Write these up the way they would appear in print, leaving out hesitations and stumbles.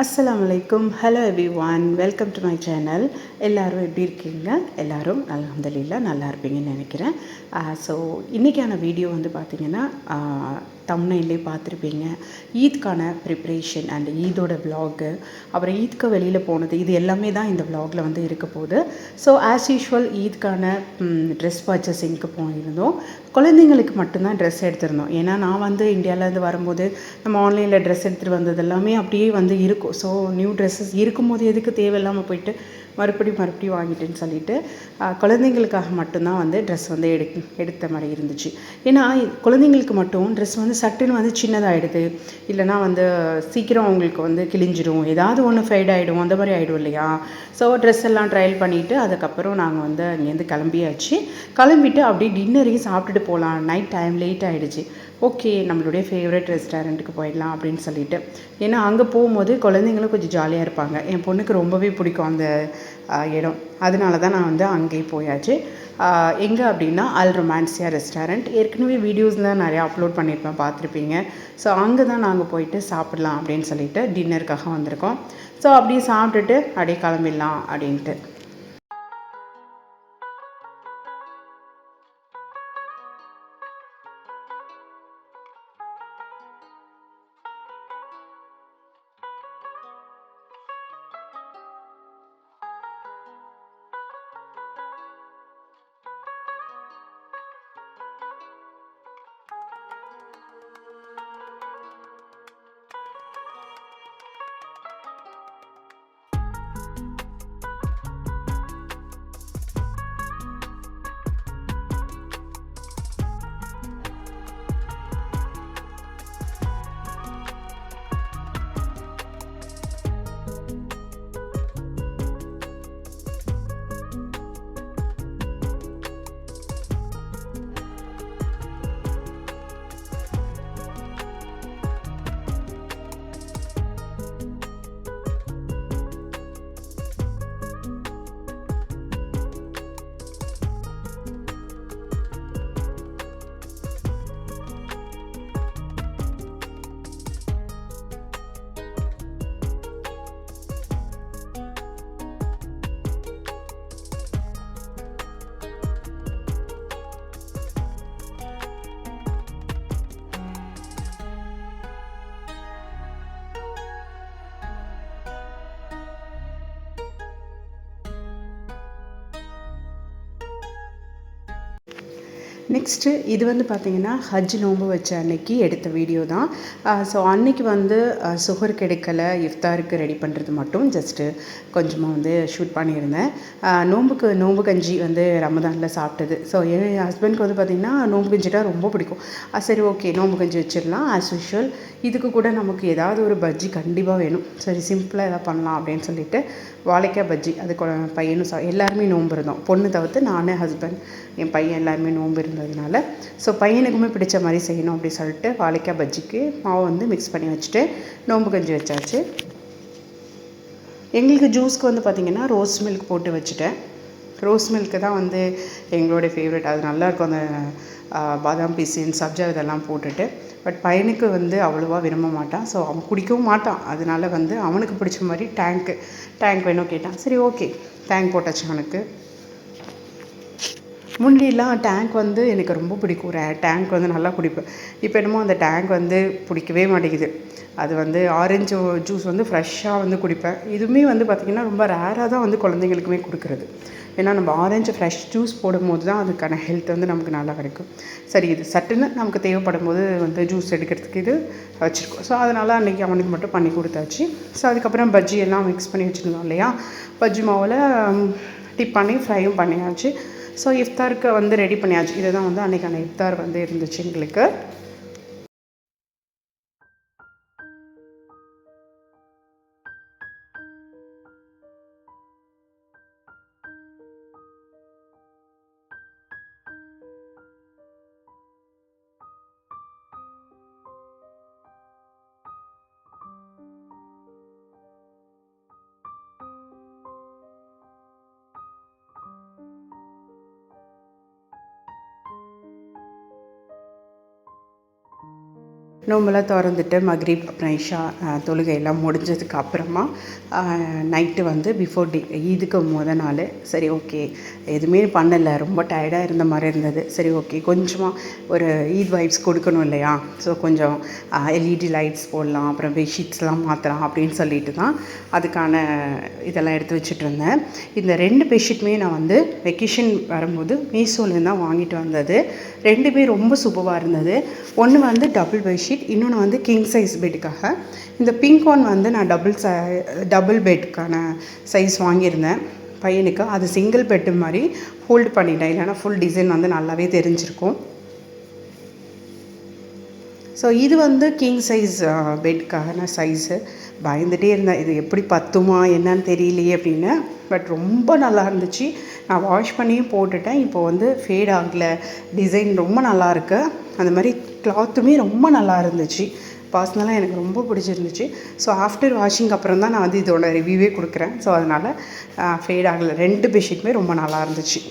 அஸ்ஸலாமு hello everyone, welcome to my channel. எல்லோரும் எப்படி இருக்கீங்க? எல்லோரும் அல்ஹம்துலில்லாஹ் நல்லா இருப்பீங்கன்னு நினைக்கிறேன். ஸோ இன்றைக்கான வீடியோ வந்து பார்த்திங்கன்னா, தம்ப்நெயிலே பார்த்துருப்பீங்க. ஈத்க்கான ப்ரிப்ரேஷன் அண்ட் ஈதோட விலாகு, அப்புறம் ஈத்க்கு வெளியில் போனது, இது எல்லாமே தான் இந்த விலாகில் வந்து இருக்க போகுது. ஸோ ஆஸ் யூஷுவல் ஈத்க்கான ட்ரெஸ் பர்ச்சேசிங்க்கு போயிருந்தோம். குழந்தைங்களுக்கு மட்டும்தான் ட்ரெஸ் எடுத்திருந்தோம். ஏன்னா நான் வந்து இந்தியாவிலேருந்து வரும்போது நம்ம ஆன்லைனில் ட்ரெஸ் எடுத்துகிட்டு வந்தது எல்லாமே அப்படியே வந்து இருக்கும். ஸோ நியூ ட்ரெஸ்ஸஸ் இருக்கும்போது எதுக்கு தேவையில்லாமல் போயிட்டு மறுபடியும் வாங்கிட்டேன்னு சொல்லிட்டு குழந்தைங்களுக்காக மட்டும்தான் வந்து ட்ரெஸ் வந்து எடுத்த மாதிரி இருந்துச்சு. ஏன்னா குழந்தைங்களுக்கு மட்டும் ட்ரெஸ் வந்து சட்டுன்னு வந்து சின்னதாகிடுது, இல்லைனா வந்து சீக்கிரம் அவங்களுக்கு வந்து கிழிஞ்சிடும், ஏதாவது ஒன்று ஃபேட் ஆகிடும், அந்த மாதிரி ஆகிடும் இல்லையா. ஸோ ட்ரெஸ் எல்லாம் ட்ரையல் பண்ணிவிட்டு அதுக்கப்புறம் நாங்கள் வந்து அங்கேருந்து கிளம்பிட்டு அப்படியே டின்னரையும் சாப்பிட்டுட்டு போகலாம். நைட் டைம் லேட் ஆகிடுச்சு. ஓகே, நம்மளுடைய ஃபேவரட் ரெஸ்டாரண்ட்டுக்கு போயிடலாம் அப்படின்னு சொல்லிட்டு. ஏன்னா அங்கே போகும்போது குழந்தைங்களும் கொஞ்சம் ஜாலியாக இருப்பாங்க. என் பொண்ணுக்கு ரொம்பவே பிடிக்கும் அந்த இடம். அதனால தான் நான் வந்து அங்கேயே போயாச்சு. எங்கே அப்படின்னா அல் ரொமான்சியா ரெஸ்டாரண்ட். ஏற்கனவே வீடியோஸ்லாம் நிறையா அப்லோட் பண்ணியிருப்பேன், பார்த்துருப்பீங்க. ஸோ அங்கே தான் நாங்கள் போயிட்டு சாப்பிட்லாம் அப்படின்னு சொல்லிட்டு டின்னருக்காக வந்திருக்கோம். ஸோ அப்படியே சாப்பிட்டுட்டு அப்படியே கிளம்பிடலாம் அப்படின்ட்டு. நெக்ஸ்ட்டு இது வந்து பார்த்திங்கன்னா ஹஜ் நோன்பு வச்ச அன்னைக்கு எடுத்த வீடியோ தான். ஸோ அன்னைக்கு வந்து சுகருக்கு எடுக்கலை, இஃப்தாருக்கு ரெடி பண்ணுறது மட்டும் ஜஸ்ட்டு கொஞ்சமாக வந்து ஷூட் பண்ணியிருந்தேன். நோன்பு கஞ்சி வந்து ரமதானில் சாப்பிட்டது. ஸோ என் ஹஸ்பண்ட்க்கு வந்து பார்த்திங்கன்னா நோன்பு கஞ்சிட்டா ரொம்ப பிடிக்கும். சரி, ஓகே, நோன்பு கஞ்சி வச்சிடலாம். ஆஸ் யூஷுவல் இதுக்கு கூட நமக்கு ஏதாவது ஒரு பஜ்ஜி கண்டிப்பாக வேணும். சரி, சிம்பிளாக எதாவது பண்ணலாம் அப்படின்னு சொல்லிட்டு வாழைக்காய் பஜ்ஜி, அது பையனும் எல்லாருமே நோன்பு இருந்தோம். பொண்ணு தவிர்த்து நான், ஹஸ்பண்ட், என் பையன் எல்லாருமே நோன்பு இருந்ததுனால ஸோ பையனுக்குமே பிடிச்ச மாதிரி செய்யணும் அப்படின்னு சொல்லிட்டு வாழைக்காய் பஜ்ஜிக்கு மாவு வந்து மிக்ஸ் பண்ணி வச்சுட்டு நோன்பு கஞ்சி வச்சாச்சு. எங்களுக்கு ஜூஸ்க்கு வந்து பார்த்திங்கன்னா ரோஸ் மில்க் போட்டு வச்சுட்டேன். ரோஸ் மில்க்கு தான் வந்து எங்களோட ஃபேவரட். அது நல்லாயிருக்கும், அந்த பாதாம் பிசின், சப்ஜா இதெல்லாம் போட்டுட்டு. பட் பையனுக்கு வந்து அவ்வளோவா விரும்ப மாட்டான். ஸோ அவன் குடிக்கவும் மாட்டான். அதனால வந்து அவனுக்கு பிடிச்ச மாதிரி டேங்க் வேணும் கேட்டான். சரி, ஓகே, டேங்க் போட்டாச்சு அவனுக்கு. முன்னாடிலாம் டேங்க் வந்து எனக்கு ரொம்ப பிடிக்கும். டேங்க் வந்து நல்லா குடிப்பேன். இப்போ என்னமோ அந்த டேங்க் வந்து பிடிக்கவே மாட்டேங்குது. அது வந்து ஆரஞ்சு ஜூஸ் வந்து ஃப்ரெஷ்ஷாக வந்து குடிப்பேன். இதுவுமே வந்து பார்த்திங்கன்னா ரொம்ப ரேராக தான் வந்து குழந்தைங்களுக்குமே கொடுக்குறது. ஏன்னா நம்ம ஆரஞ்சு ஃப்ரெஷ் ஜூஸ் போடும்போது தான் அதுக்கான ஹெல்த் வந்து நமக்கு நல்லா கிடைக்கும். சரி, இது சட்டுன்னு நமக்கு தேவைப்படும் போது வந்து ஜூஸ் எடுக்கிறதுக்கு இது வச்சுருக்கோம். ஸோ அதனால் அன்றைக்கி அவனுக்கு மட்டும் பண்ணி கொடுத்தாச்சு. ஸோ அதுக்கப்புறம் பஜ்ஜி எல்லாம் மிக்ஸ் பண்ணி வச்சுருந்தோம் இல்லையா, பஜ்ஜி மாவில் டிப் பண்ணி ஃப்ரையும் பண்ணியாச்சு. ஸோ இஃப்தாருக்கு வந்து ரெடி பண்ணியாச்சு. இதுதான் வந்து அன்றைக்கான இஃப்தார் வந்து இருந்துச்சு எங்களுக்கு. நோம்பெல்லாம் திறந்துட்டு மக்ரிப் அப்புறம் இஷா தொழுகையெல்லாம் முடிஞ்சதுக்கு அப்புறமா நைட்டு வந்து பிஃபோர் ஈதுக்கு நாள் சரி ஓகே எதுவுமே பண்ணலை, ரொம்ப டயர்டாக இருந்த மாதிரி இருந்தது. சரி ஓகே கொஞ்சமாக ஒரு ஈத் வைப்ஸ் கொடுக்கணும் இல்லையா, ஸோ கொஞ்சம் எல்இடி லைட்ஸ் போடலாம், அப்புறம் பெட்ஷீட்ஸ்லாம் மாற்றலாம் அப்படின்னு சொல்லிட்டு தான் அதுக்கான இதெல்லாம் எடுத்து வச்சுட்டு இருந்தேன். இந்த 2 பெட்ஷீட்டுமே நான் வந்து வெக்கேஷன் வரும்போது மீஷோலேருந்து தான் வாங்கிட்டு வந்தது. 2மே ரொம்ப சூப்பராக இருந்தது. ஒன்று வந்து டபுள் பெட்ஷீட், இன்னொன்று வந்து கிங் சைஸ் பெட்டுக்காக. இந்த பிங்க் ஒன் வந்து நான் டபுள் பெட்டுக்கான சைஸ் வாங்கியிருந்தேன் பையனுக்கு. அது சிங்கிள் பெட்டு மாதிரி ஃபோல்டு பண்ணிட்டேன், இல்லைனா ஃபுல் டிசைன் வந்து நல்லாவே தெரிஞ்சிருக்கும். ஸோ இது வந்து கிங் சைஸ் பெட்டுக்கான சைஸு. பயந்துகிட்டே இருந்தேன், இது எப்படி பத்துமா என்னன்னு தெரியலையே அப்படின்னு. பட் ரொம்ப நல்லா இருந்துச்சு. நான் வாஷ் பண்ணியும் போட்டுட்டேன். இப்போ வந்து ஃபேட் ஆகலை, டிசைன் ரொம்ப நல்லாயிருக்கு. அந்த மாதிரி கிளாத்துமே ரொம்ப நல்லா இருந்துச்சு. பர்சனலாக எனக்கு ரொம்ப பிடிச்சிருந்துச்சு. ஸோ ஆஃப்டர் வாஷிங் அப்புறம் தான் நான் வந்து இதோட ரிவ்யூவே கொடுக்குறேன். ஸோ அதனால் ஃபேட் ஆகலை. 2 பெட்ஷீட்டுமே ரொம்ப நல்லா இருந்துச்சு.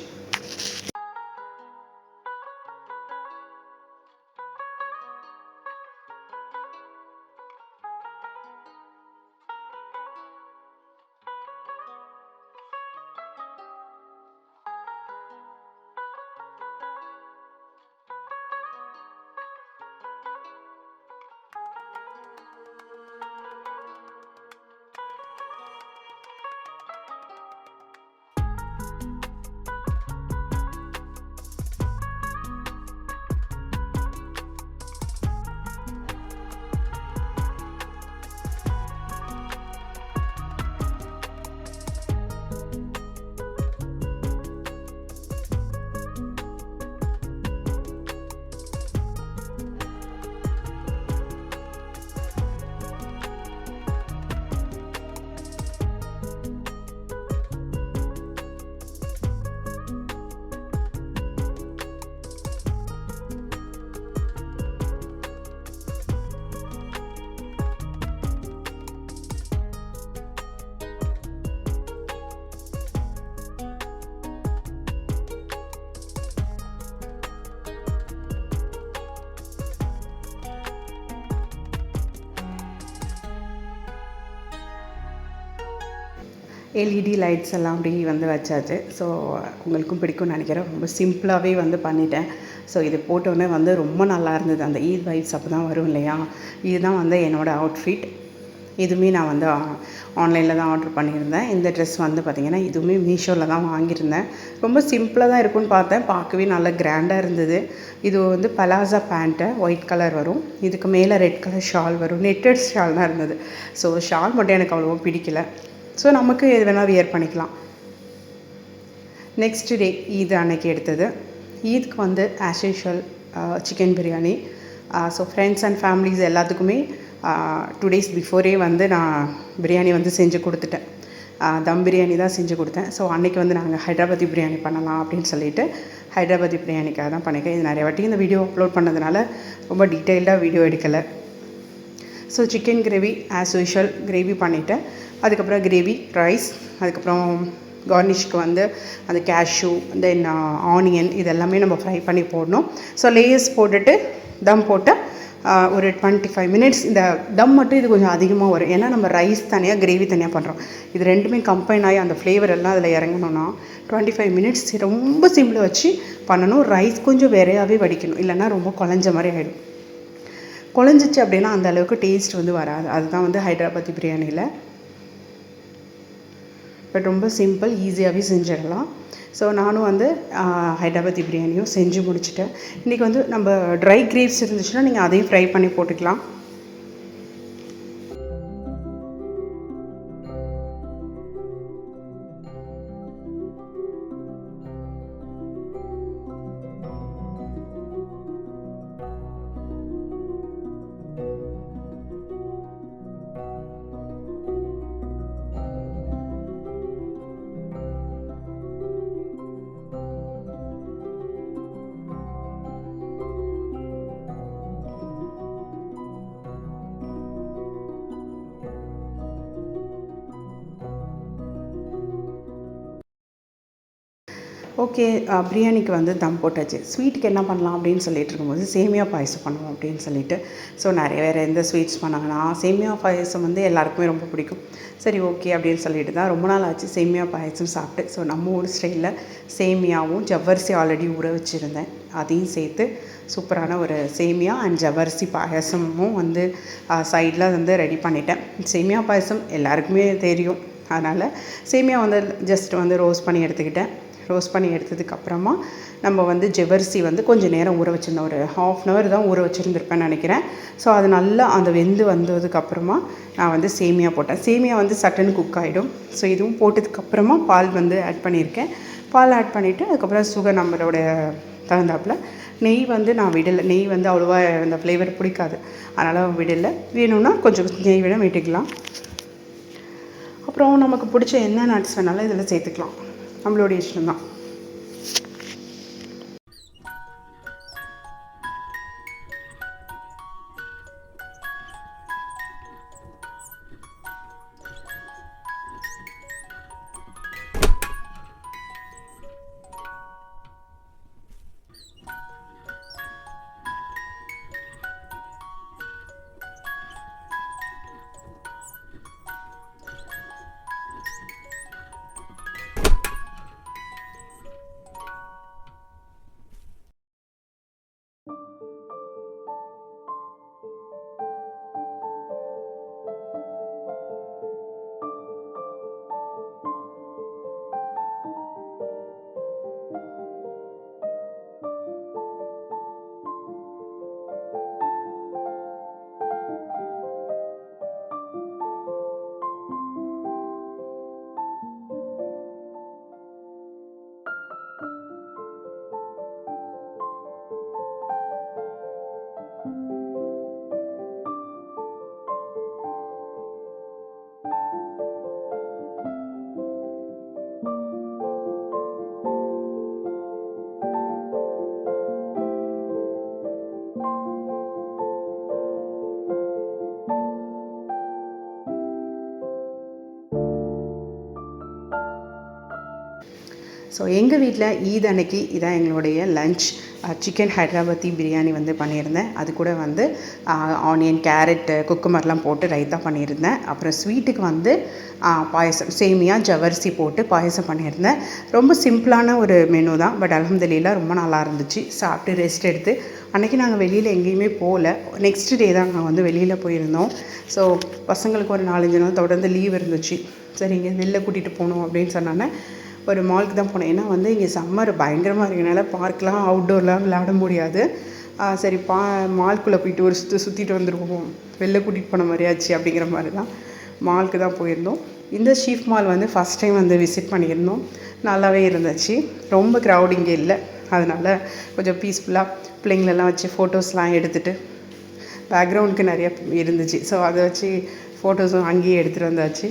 எல்இடி லைட்ஸ் எல்லாம் அப்படி வந்து வச்சாச்சு. ஸோ உங்களுக்கும் பிடிக்கும்னு நினைக்கிறேன். ரொம்ப சிம்பிளாகவே வந்து பண்ணிட்டேன். ஸோ இது போட்டோன்னே வந்து ரொம்ப நல்லா இருந்தது. அந்த ஈத் வைப்ஸ் அப்போ தான் வரும் இல்லையா. இதுதான் வந்து என்னோடய அவுட்ஃபிட். இதுவுமே நான் வந்து ஆன்லைனில் தான் ஆர்டர் பண்ணியிருந்தேன். இந்த ட்ரெஸ் வந்து பார்த்திங்கன்னா இதுவுமே மீஷோவில் தான் வாங்கியிருந்தேன். ரொம்ப சிம்பிளாக தான் இருக்கும்னு பார்த்தேன். பார்க்கவே நல்லா கிராண்டாக இருந்தது. இது வந்து பலாசா பேண்ட்டு ஒயிட் கலர் வரும். இதுக்கு மேலே ரெட் கலர் ஷால் வரும். நெட்டட் ஷால் தான் இருந்தது. ஸோ ஷால் மட்டும் எனக்கு அவ்வளோவா பிடிக்கல. ஸோ நமக்கு எது வேணால் வியர் பண்ணிக்கலாம். நெக்ஸ்ட் டே ஈத் அன்னைக்கு எடுத்தது. ஈதுக்கு வந்து as usual chicken biryani. So friends and families எல்லாத்துக்குமே 2 days பிஃபோரே வந்து நான் பிரியாணி வந்து செஞ்சு கொடுத்துட்டேன். தம் பிரியாணி தான் செஞ்சு கொடுத்தேன். ஸோ அன்றைக்கி வந்து நாங்கள் ஹைதராபாத்தி பிரியாணி பண்ணலாம் அப்படின்னு சொல்லிட்டு ஹைதராபாத்தி பிரியாணிக்காக தான் பண்ணியிருக்கேன். இது நிறைய வாட்டி இந்த வீடியோ அப்லோட் பண்ணதுனால ரொம்ப டீட்டெயில்டாக வீடியோ எடுக்கலை. So chicken gravy as usual gravy பண்ணிவிட்டேன். அதுக்கப்புறம் கிரேவி ரைஸ், அதுக்கப்புறம் கார்னிஷ்க்கு வந்து அந்த கேஷ்யூ தென் ஆனியன் இதெல்லாமே நம்ம ஃப்ரை பண்ணி போடணும். ஸோ லேயர்ஸ் போட்டுட்டு தம் போட்டு ஒரு 25 minutes. இந்த தம் மட்டும் இது கொஞ்சம் அதிகமாக வரும், ஏன்னா நம்ம ரைஸ் தனியாக கிரேவி தனியாக பண்ணுறோம். இது ரெண்டுமே கம்பைன் ஆகி அந்த ஃப்ளேவர் எல்லாம் அதில் இறங்கணுன்னா 25 minutes ரொம்ப சிம்பிள் வச்சு பண்ணணும். ரைஸ் கொஞ்சம் வேறையாகவே வடிக்கணும், இல்லைன்னா ரொம்ப குழஞ்ச மாதிரி ஆகிடும். குழஞ்சிச்சு அப்படின்னா அந்த அளவுக்கு டேஸ்ட் வந்து வராது. அதுதான் வந்து ஹைதராபாத்தி பிரியாணியில். பட் ரொம்ப சிம்பிள், ஈஸியாகவே செஞ்சிடலாம். ஸோ நானும் வந்து ஹைதராபாத்தி பிரியாணியும் செஞ்சு முடிச்சிட்டேன். இன்றைக்கி வந்து நம்ம ட்ரை கிரேப்ஸ் இருந்துச்சுன்னா நீங்கள் அதையும் ஃப்ரை பண்ணி போட்டுக்கலாம். ஓகே, பிரியாணிக்கு வந்து தம் போட்டாச்சு. ஸ்வீட்டுக்கு என்ன பண்ணலாம் அப்படின்னு சொல்லிட்டு இருக்கும்போது சேமியா பாயசம் பண்ணுவோம் அப்படின்னு சொல்லிட்டு. ஸோ நிறைய வேறு எந்த ஸ்வீட்ஸ் பண்ணாங்கன்னா சேமியா பாயசம் வந்து எல்லாருக்குமே ரொம்ப பிடிக்கும். சரி ஓகே அப்படின்னு சொல்லிட்டு தான் ரொம்ப நாள் ஆச்சு சேமியா பாயசம் சாப்பிட்டு. ஸோ நம்ம ஊர் ஸ்டைலில் சேமியாவும் ஜவ்வரிசி ஆல்ரெடி ஊற வச்சுருந்தேன், அதையும் சேர்த்து சூப்பரான ஒரு சேமியா அண்ட் ஜவ்வரிசி பாயசமும் வந்து சைடில் வந்து ரெடி பண்ணிட்டேன். சேமியா பாயசம் எல்லாருக்குமே தெரியும், அதனால் சேமியா வந்து ஜஸ்ட் வந்து ரோஸ்ட் பண்ணி எடுத்துக்கிட்டேன். ரோஸ்ட் பண்ணி எடுத்ததுக்கப்புறமா நம்ம வந்து ஜவ்வரிசி வந்து கொஞ்சம் நேரம் ஊற வச்சுருந்தோம், ஒரு 1/2 hour தான் ஊற வச்சுருந்துருப்பேன்னு நினைக்கிறேன். ஸோ அது நல்லா அந்த வெந்து வந்ததுக்கப்புறமா நான் வந்து சேமியா போட்டேன். சேமியா வந்து சட்டுன்னு குக் ஆகிடும். ஸோ இதுவும் போட்டதுக்கப்புறமா பால் வந்து ஆட் பண்ணியிருக்கேன். பால் ஆட் பண்ணிவிட்டு அதுக்கப்புறம் சுகர் நம்மளோட தகுந்தாப்பில் நெய் வந்து நான் விடலை. நெய் வந்து அவ்வளோவா அந்த ஃப்ளேவர் பிடிக்காது, அதனால் விடலை. வேணும்னா கொஞ்சம் நெய் விட விட்டுக்கலாம். அப்புறம் நமக்கு பிடிச்ச என்ன நட்ஸ் வேணாலும் இதில் சேர்த்துக்கலாம், நம்மளோட இஷ்டம்தான். ஸோ எங்கள் வீட்டில் ஈத் அன்னைக்கு இதான் எங்களுடைய லன்ச். சிக்கன் ஹைதராபாத்தி பிரியாணி வந்து பண்ணியிருந்தேன். அது கூட வந்து ஆனியன், கேரட்டு, குக்குமர்லாம் போட்டு ரைத்தா பண்ணியிருந்தேன். அப்புறம் ஸ்வீட்டுக்கு வந்து பாயசம், சேமியா ஜவ்வரிசி போட்டு பாயசம் பண்ணியிருந்தேன். ரொம்ப சிம்பிளான ஒரு மெனு தான், பட் அல்ஹம்துலில்லாஹ் ரொம்ப நல்லா இருந்துச்சு. சாப்பிட்டு ரெஸ்ட் எடுத்து அன்றைக்கி நாங்கள் வெளியில் எங்கேயுமே போகல. நெக்ஸ்ட் டே தான் நாங்கள் வந்து வெளியில் போயிருந்தோம். ஸோ பசங்களுக்கு ஒரு 4-5 நாள் தொடர்ந்து லீவ் இருந்துச்சு. சரி இங்கே வெளில கூட்டிகிட்டு போகணும் அப்படின்னு சொன்னானே ஒரு மாலுக்கு தான் போனேன். ஏன்னா வந்து இங்கே சம்மர் பயங்கரமாக இருக்கனால பார்க்லாம் அவுட்டோர்லாம் விளையாட முடியாது. சரி மால்குள்ளே போயிட்டு ஒரு சுற்றிட்டு வந்துருவோம், வெளில கூட்டிகிட்டு போன மாதிரியாச்சு அப்படிங்கிற மாதிரி தான் மாலுக்கு தான் போயிருந்தோம். இந்த ஷீஃப் மால் வந்து ஃபஸ்ட் டைம் வந்து விசிட் பண்ணியிருந்தோம். நல்லாவே இருந்துச்சு. ரொம்ப க்ரௌடிங்கே இல்லை, அதனால் கொஞ்சம் பீஸ்ஃபுல்லாக பிள்ளைங்களெல்லாம் வச்சு ஃபோட்டோஸ்லாம் எடுத்துகிட்டு பேக்ரவுண்டுக்கு நிறைய இருந்துச்சு. ஸோ அதை வச்சு ஃபோட்டோஸும் அங்கேயே எடுத்துகிட்டு வந்தாச்சு.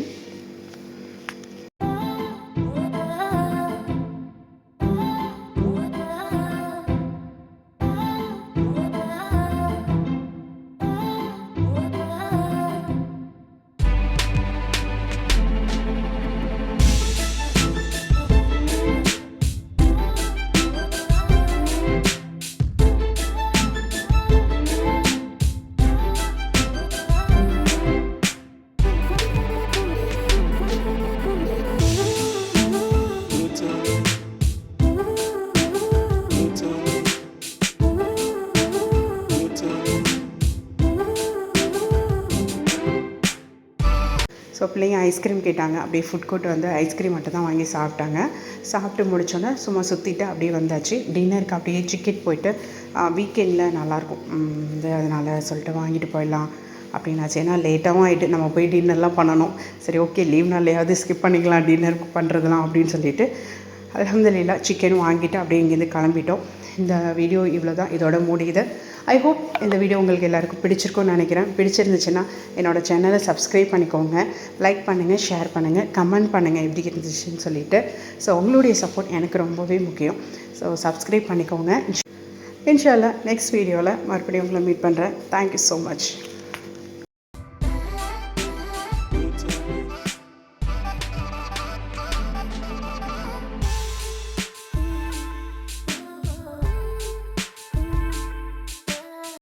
ஸோ பிள்ளைங்க ஐஸ்கிரீம் கேட்டாங்க. அப்படியே ஃபுட் கோர்ட் வந்து ஐஸ்கிரீம் மட்டும் தான் வாங்கி சாப்பிட்டாங்க. சாப்பிட்டு முடிச்சோன்னே சும்மா சுற்றிட்டு அப்படியே வந்தாச்சு. டின்னருக்கு அப்படியே டிக்கெட் போயிட்டு வீக்கெண்டில் நல்லாயிருக்கும் அதனால் சொல்லிட்டு வாங்கிட்டு போயிடலாம் அப்படின்னாச்சு. ஏன்னா லேட்டாகவும் ஆகிட்டு நம்ம போய் டின்னர்லாம் பண்ணணும். சரி ஓகே லீவ் நாள்லையாவது ஸ்கிப் பண்ணிக்கலாம் டின்னர் பண்ணுறதுலாம் அப்படின்னு சொல்லிட்டு அல்ஹம்துலில்லாஹ் சிக்கன் வாங்கிட்டு அப்படியே இங்கேருந்து கிளம்பிட்டோம். இந்த வீடியோ இவ்வளோ தான், இதோட முடியுது. ஐ ஹோப் இந்த வீடியோ உங்களுக்கு எல்லாருக்கும் பிடிச்சிருக்கும்னு நினைக்கிறேன். பிடிச்சிருந்துச்சுன்னா என்னோடய சேனலை சப்ஸ்கிரைப் பண்ணிக்கோங்க, லைக் பண்ணுங்கள், ஷேர் பண்ணுங்கள், கமெண்ட் பண்ணுங்கள் எப்படி இருந்துச்சுன்னு சொல்லிவிட்டு. ஸோ உங்களுடைய சப்போர்ட் எனக்கு ரொம்பவே முக்கியம். ஸோ சப்ஸ்கிரைப் பண்ணிக்கோங்க. இன்ஷா அல்லாஹ் நெக்ஸ்ட் வீடியோவில் மறுபடியும் உங்களை மீட் பண்ணுறேன். Thank you so much.